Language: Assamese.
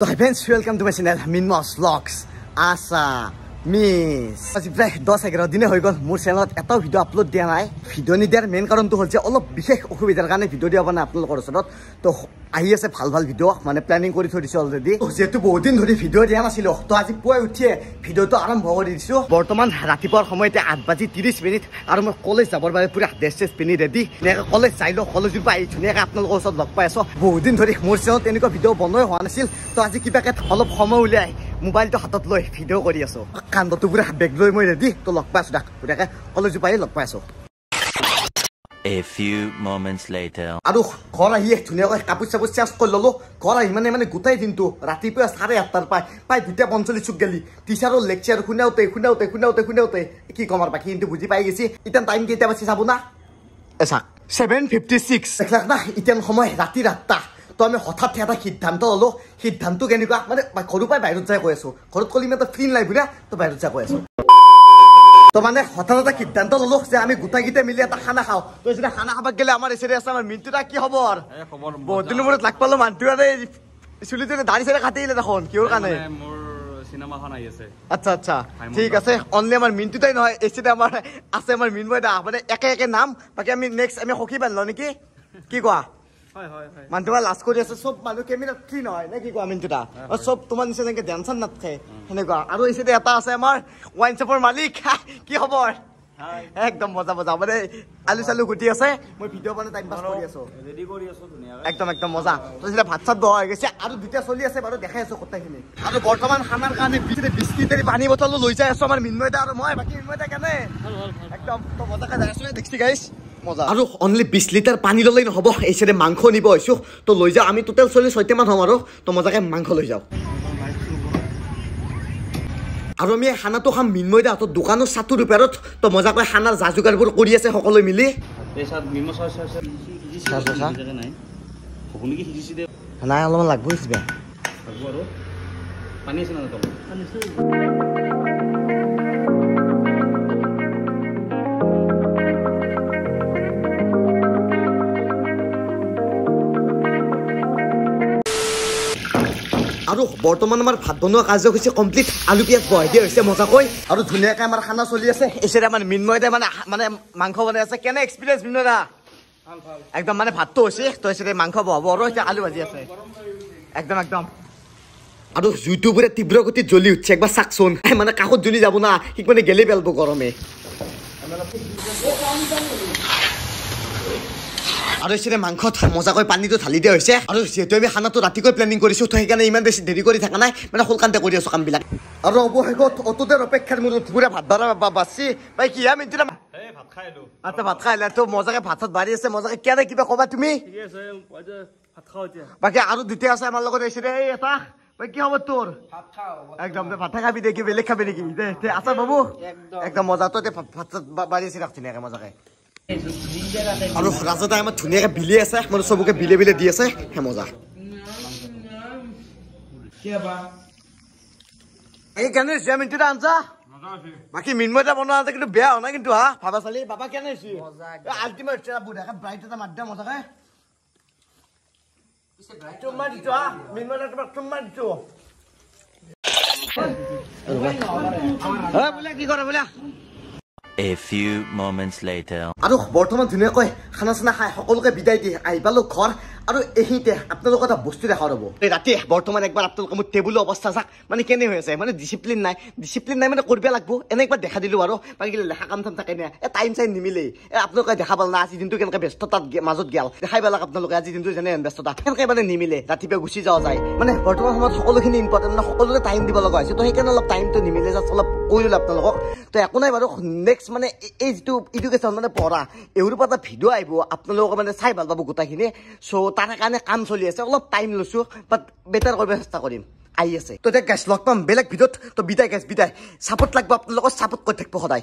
So hi friends, welcome to my channel Minmos Vlogs. Asa miss আজি প্রায় 10-11 দিনে হৈ গল মোৰ চেনেলত এটা ভিডিও আপলোড দিয়া নাই। ভিডিও নিদিয়াৰ মেইন কাৰণটো হ'ল যে অলপ বিশেষ অসুবিধাৰ কাৰণে ভিডিও দিয়া নাই আপোনালোকৰ ওচৰত। তো আহি আছে ভাল ভাল ভিডিও মানে প্ল্যানিং কৰি থৈ দিছো অলৰেডি। যেহেতু বহুত দিন ধৰি ভিডিও দিয়া নাছিলো তো আজি পুৱাই উঠিয়ে ভিডিওটো আৰম্ভ কৰি দিছো। বৰ্তমান ৰাতিপুৱাৰ সময়তে 8:30 আৰু মই কলেজ যাবৰ বাবে পুৰা ড্ৰেছ পিন্ধি ৰেডি। কলেজ চাইলো কলেজৰ পৰা আহি ধুনীয়াকৈ আপোনালোকৰ ওচৰত লগ পাই আছো। বহুত দিন ধৰি মোৰ চেনেলত এনেকুৱা ভিডিও বনোৱাই হোৱা নাছিল। তো আজি কিবাকে অলপ সময় উলিয়াই মোবাইলটো হাতত লৈ ভিডিও কৰি আছো। কান্দটো পুৰা বেগ লৈ মই ৰেডি। তো লগ পাই আছো দাক পুৰাকে কলেজৰ পৰা লগ পাই আছো। A few moments later. আৰু ঘৰ আহি ধুনীয়াকৈ কাপোৰ চাপোৰ চেঞ্জ কৰি ললো। ঘৰ আহি মানে গোটেই দিনটো ৰাতিপুৱা 8:30 প্ৰায় 2:45 গেলি টিচাৰৰ লেকচাৰ শুনাওতে কি কম আৰু বাকী কিন্তু বুজি পাই গৈছি। এতিয়া টাইম কেইটা বাজি চাব না এচা 7:56 দেখলাক না। এতিয়া সময় ৰাতি 8টা। তো আমি হঠাৎ এটা সিদ্ধান্ত ললো। সিদ্ধান্ত কেনেকুৱা মানে ঘৰৰ পৰাই বাহিৰত যাই কৈ আছো। ঘৰত কলি এটা ফ্ৰী নাই বুঢ়া তো বাহিৰত যাই কৈ আছো। তো মানে হঠাৎ এটা সিদ্ধান্ত ললো যে আমি গোটাইকেইটা মিলি এটা খানা খাওঁ। তো যেতিয়া খানা খাব গেলে আমাৰ এসে আছে আমাৰ মিন্টুটা কি খবৰ? বহুত দিনৰ মূৰত লাগ পালো মানুহটো চুলিটো দাড়ি চাড়ি কাটি আহিলে দেখোন কিহৰ কাৰণে? সিনেমাখন আহি আছে। আচ্ছা আচ্ছা ঠিক আছে। অনলি আমাৰ মিন্টুটাই নহয় এসে আমাৰ আছে আমাৰ মিনময় দা মানে একে নাম। বাকি আমি নেক্সট আমি সখী বান্ধলো নেকি কি কোৱা? মানুহটো লাজ কৰি আছে। চব মানুহ কেমেৰাত ফ্ৰী নহয় নে কি কোৱা মিন্টুটা? চব তোমাৰ নিচিনাকে টেনচন নাথাকে সেনেকুৱা। আৰু এসে এটা আছে আমাৰ ওয়াইন শ্বপৰ মালিক। কি খবৰ? একদম মজা মজা মানে আলু চালু গুটি আছে। মই ভিডিও বনাই টাইম পাছ কৰি আছো। ৰেডি কৰি আছো ধুনীয়াকৈ। একদম মজা। তো যেতিয়া ভাত চাত বহা হৈ গৈছে আৰু দুটা চলি আছে বাৰু দেখাই আছো কথাখিনি। আৰু বৰ্তমান খানাৰ কাৰণে বিস্কিট পানী বটলো লৈ যাই আছো আমাৰ মিনময়দা আৰু মই। বাকী মিনময়দা কেনে একদম তো মজাকে যাই আছো দেখছি গাইছ মজা। আৰু অনলি 20 লিটাৰ পানী ললেই নহ'ব। এইচেৰে মাংস নিব হৈছো। তো লৈ যাওঁ আমি টোটেল 46 মান হ'ম আৰু তো মজাকে মাংস লৈ যাওঁ। আৰু আমি খানাটো খাম মিনময়দা হাতত দোকানৰ চাতুৰ ওপৰত। তো মজাকৈ খানাৰ যা যোগাৰবোৰ কৰি আছে সকলোৱে মিলি। নাই অলপমান লাগব কিবা পানী আছে না আৰু বৰ্তমান আমাৰ ভাত বনোৱা কাৰ্যসূচী কমপ্লিট। আলু পিঁয়াজ বহাই দিয়া হৈছে মজাকৈ আৰু ধুনীয়াকৈ আমাৰ খানা চলি আছে। এসে আমাৰ মিনময়দা মানে মাংস বনাই আছে। কেনে এক্সপিৰিয়েঞ্চ মিনময়দা? একদম মানে ভাতটো হৈছে তো এসে মাংস বহাব আৰু এতিয়া আলু ভাজি আছে একদম। আৰু জুইটো পুৰা তীব্ৰ গতিত জ্বলি উঠছে। একবাৰ চাকচোন মানে কাষত জ্বলি যাব না ঠিক মানে গেলি পেলাব গৰমে। আৰু এসে মাংসত মজাকৈ পানীটো ঢালি দিয়া হৈছে। আৰু যিহেতু আমি খানাটো ৰাতিকৈ প্লেনিং কৰিছো তো সেইকাৰণে ইমান বেছি দেৰি কৰি থকা নাই মানে সোনকালে কৰি আছো কামবিলাক। আৰু অৱশেষত অতদেৰ অপেক্ষাৰ মূৰত পুৰা ভাত বাঢ়া বাচি ভাই কি আমি ভাত খাই লো। আচ্ছা ভাত খাই তো মজাকে ভাত চাত বাঢ়ি আছে মজাকে কেনে কিবা কবা তুমি? বাকী আৰু দুটা আছে আমাৰ লগত এসে এটা ভাই কি খবৰ তোৰ? একদম ভাত খাবি দে কি বেলেগ খাবি নেকি? আচ্ছা বাবু একদম মজা। তো ভাত চাত বাঢ়ি আছে ৰাখ ধুনীয়াকে মজাকে। আৰু ৰাজা আমাৰ ধুনীয়াকে বিলি আছে মানে চবকে বিলে দি আছে হে মজা। কেনে হৈছে মিন্টুটা আনছা? বাকী মিনময়দা বনোৱা আছে কিন্তু বেয়া হোৱা নাই কিন্তু হা ভাবা চালি বাবা কেনে হৈছে? আল্টিমেট বুঢ়াকে ব্ৰাইট এটা মাৰ দিয়া মজাকে। তোমাৰ দিছো হা মিনময়দা তোমাক তোমাৰ দিছো। বোলে কি কৰা বোলে? A few moments later. আৰু বৰ্তমান ধুনীয়াকৈ খানা চানা খাই সকলোকে বিদায় দি আহি পালো ঘৰ। আৰু এইখিনিতে আপোনালোকৰ এটা বস্তু দেখা ৰ'ব। ৰাতি বৰ্তমান একবাৰ আপোনালোকে মোৰ টেবুলৰ অৱস্থা চাওক মানে কেনে হৈ আছে। মানে ডিচিপ্লিন নাই মানে কৰিব লাগিব এনে একবাৰ দেখা দিলো। আৰু বাকী লেখা কাম চাম থাকে নে টাইম চাইম নিমিলেই। আপোনালোকে দেখা পাল না আজি দিনটো কেনেকৈ ব্যস্ততাৰ মাজত গেল দেখাই পালাক আপোনালোকে আজি দিনটো যেনে ব্যস্ততা কেনেকৈ মানে নিমিলে ৰাতিপুৱা গুচি যোৱা যায়। মানে বৰ্তমান সময়ত সকলোখিনি ইম্পৰ্টেণ্ট না সকলোকে টাইম দিব লগা হৈছে। তো সেইকাৰণে অলপ টাইমটো নিমিলে জাষ্ট অলপ কৈ দিলোঁ আপোনালোকক। তো একো নাই বাৰু নেক্সট মানে এই যিটো এডুকেশ্যন মানে পঢ়া এইৰ পৰা এটা ভিডিঅ' আহিব আপোনালোকে মানে চাই ভাল পাব গোটেইখিনি। চ' তাৰ কাৰণে কাম চলি আছে অলপ টাইম লৈছো বাট বেটাৰ কৰিব চেষ্টা কৰিম আহি আছে। তো এতিয়া গাইছ লগ পাম বেলেগ ভিডিঅ'ত। তো বিদায় গাইছ বিদায়। ছাপোৰ্ট লাগিব আপোনালোকৰ ছাপোৰ্ট কৰি থাকিব সদায়।